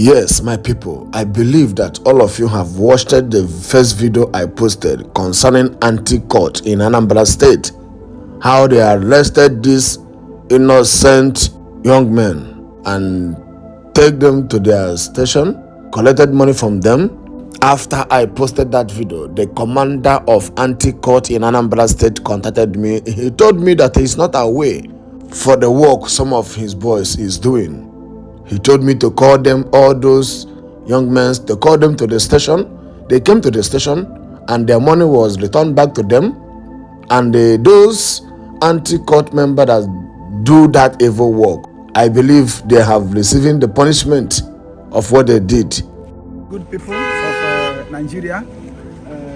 Yes, my people, I believe that all of you have watched the first video I posted concerning anti-court in Anambra State, how they arrested these innocent young men and take them to their station, collected money from them. After I posted that video, the commander of anti-court in Anambra State contacted me. He told me that he's not aware for the work some of his boys is doing. He told me to call them, all those young men, to call them to the station. They came to the station and their money was returned back to them. And those anti-court members that do that evil work, I believe they have receiving the punishment of what they did. Good people of Nigeria,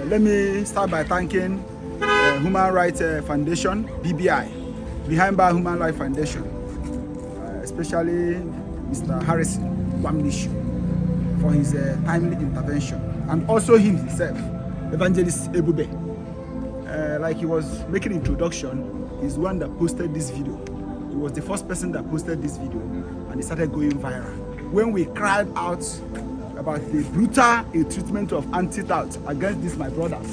let me start by thanking Human Rights Foundation, BBI, Behind Bar Human Rights Foundation, especially Mr. Harrison Wamnishu, for his timely intervention, and also him himself, Evangelist Ebube. Like he was making introduction, he's the one that posted this video. He was the first person that posted this video, and it started going viral. When we cried out about the brutal treatment of anti-tout against these my brothers,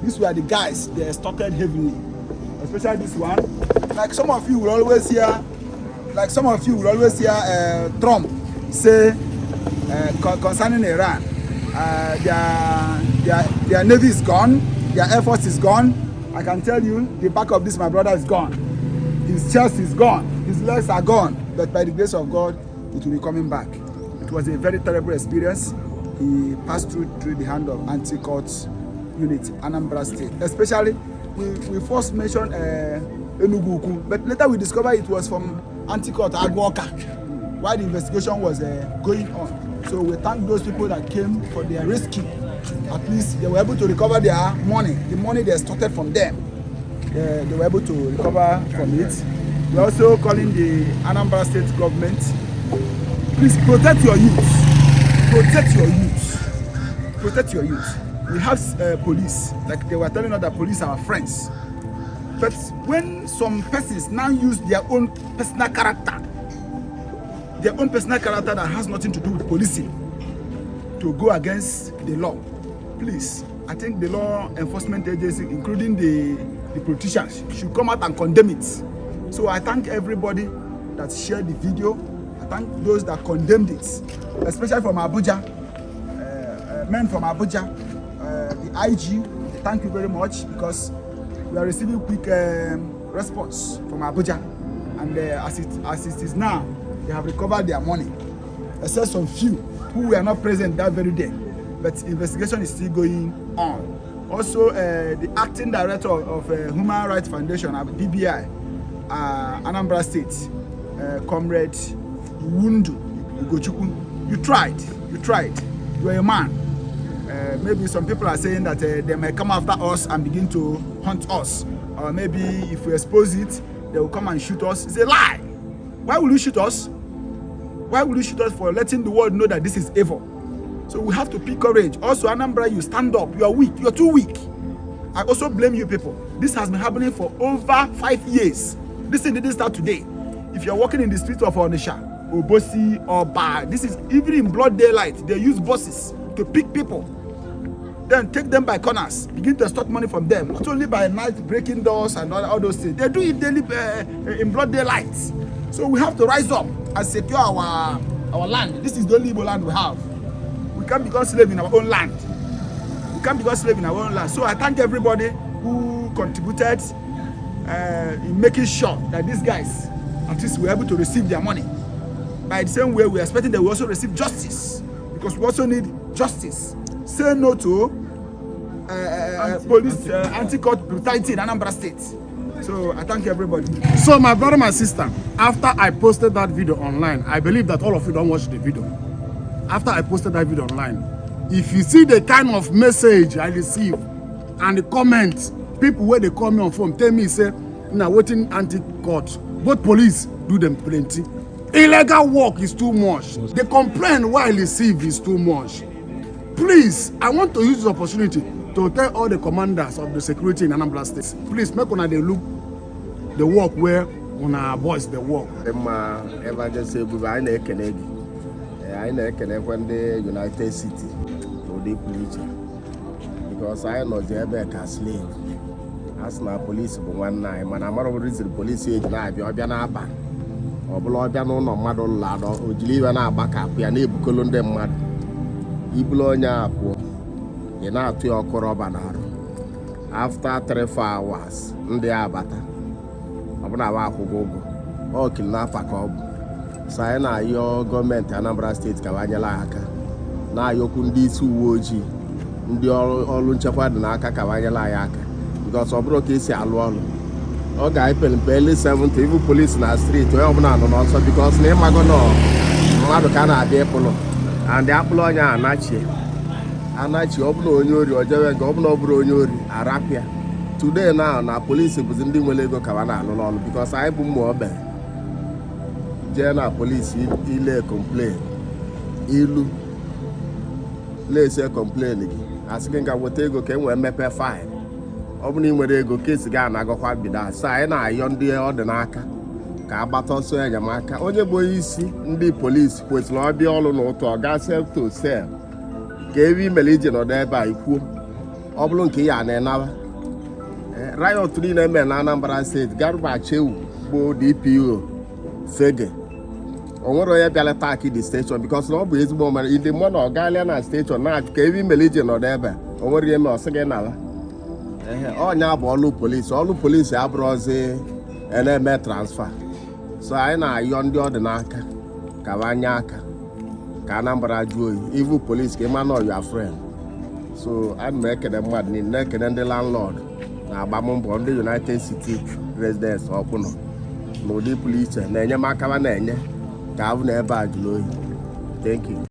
these were the guys they extorted heavily, especially this one. Like some of you will always hear, Trump say concerning Iran, their navy is gone, their air force is gone. I can tell you, the back of this my brother is gone. His chest is gone, his legs are gone, but by the grace of God, it will be coming back. It was a very terrible experience. He passed through the hand of anti-court unit, Anambra State. Especially, we first mentioned Enugu, but later we discovered it was from anti-court Agwoka, while the investigation was going on. So we thank those people that came for their rescue. At least they were able to recover their money, the money they extorted from them. They were able to recover from it. We're also calling the Anambra State government, please protect your youth. Protect your youth. Protect your youth. We have police, like they were telling us that police are our friends. But when some persons now use their own personal character that has nothing to do with policing, to go against the law, please, I think the law enforcement agency, including the politicians, should come out and condemn it. So I thank everybody that shared the video. I thank those that condemned it, especially from Abuja, men from Abuja, the IG. Thank you very much, because we are receiving quick response from Abuja, and as it is now, they have recovered their money, except some few who were not present that very day. But investigation is still going on. Also, the acting director of Human Rights Foundation, BBI, Anambra State, Comrade Wundu Ugochukwu, you tried, you are a man. Maybe some people are saying that they may come after us and begin to hunt us, or maybe if we expose it, they will come and shoot us. It's a lie. Why will you shoot us? Why will you shoot us for letting the world know that this is evil? So we have to pick courage. Also, Anambra, you stand up. You are weak. You are too weak. I also blame you people. This has been happening for over 5 years. This thing didn't start today. If you are walking in the streets of Onitsha, Obosi, or Bar, this is even in broad daylight. They use buses to pick people, then take them by corners, begin to extort money from them. Not only by night, breaking doors and all those things. They do it daily in broad daylight. So we have to rise up and secure our land. This is the only land we have. We can't become slave in our own land. We can't become slave in our own land. So I thank everybody who contributed in making sure that these guys at least were able to receive their money. By the same way, we're expecting they will also receive justice, because we also need justice. Say no to police anti-court brutality in Anambra State. So I thank everybody. So my brother, my sister, after I posted that video online, I believe that all of you don't watch the video. After I posted that video online, if you see the kind of message I receive and the comments, people where they call me on phone tell me, say, now waiting anti-court, both police do them plenty. Illegal work is too much. The complaint why I receive is too much. Please, I want to use this opportunity to tell all the commanders of the security in Anambra State, please make una they look the work where una boys they work. Evangelist Ebube, I anyị na-ekelekwe ndị United City n'ụdị pụrụ iche because anyị nọzi ebe ka slave. A sị na polisi bụ nwanne anyị mana mara riziri polisi eji na-abịa ọbịa n'aba ọ bụla ọbịa n'ụlọ mmadụ ụlọ anọ o jiri iwe na-agbakapụ ya na-ebukolo ndị mmadụ ibulu onye a pụọ ị na-atụ ya ọkụ rọba n'arụ after 3-4 hours ndị abata ọ bụ na awa akwụkwọ ụgwọ ọ kidnapa ka ọ bụ. So anyị na-ayọ gọọmenti Anambra steeti ka banyela aka na-ayọkwu ndị isi uwe ojii ndị ọrụ nchekwa dị n'aka ka banyela anyị aka because ọ bụrụ ka esi alụ ọrụ ọ ga-epele mpe ele 70 ibu polisi na streeti onye ọbụla nọ n'ọsọ because na ịmago nọ mmadụ ka na-abịa ịkpụlụ and akpụlụ onye anachi ọ bụla onye ori ojewe nke ọ bụla ọ bụrụ onye ori arapịa today na polisi bụzi ndị nwere ego ka ba na-alụ n'ọrụ because anyị bụ mmụ ogbe jee na polisi ile complain ilu lese complain gị asị gị nga weta ego ka e nwee mmepe file ọ bụ na ị nwere ego kesi gị anagọkwa bido asa anyị na-ayọ ndị ọ dị n'aka ka agbata ọsọ enyemaka onye bụ onye isi ndị polisi kwesịrị ọbịa ọrụ n'ụtụ ọ gaa sel to sel ka ebe imere ije nọdụ ebe a ikwuo ọ bụrụ nke ya na-enaba riot niile eme na Anambra steeti Garba Chewu bụ DPO Fege o nwere onye bịara taaki dị steshọn bikos na ọ bụ ezigbo mara ndị mmụọ na ọ gaala na steshọn na-ajụ ka ebe imere ije nọdụ ebe o nwere ihe ọsị gị nala ọnya bụ ọlụ polisi abụrụzi na-eme transfa. So anyị na-ayọ ndị ọ dị n'aka ka banye aka ka Anambra jụọ oyi ivu polisi ka ịma na your friend. So ana m ekele mmadụ niile na-ekele ndị landlord na-agba mbọ ndị United City residents ọkwụnọ n'ụdị pụrụ iche na enyemaka na-enye ka abụ na ebe a jụrụ oyi. Thank you.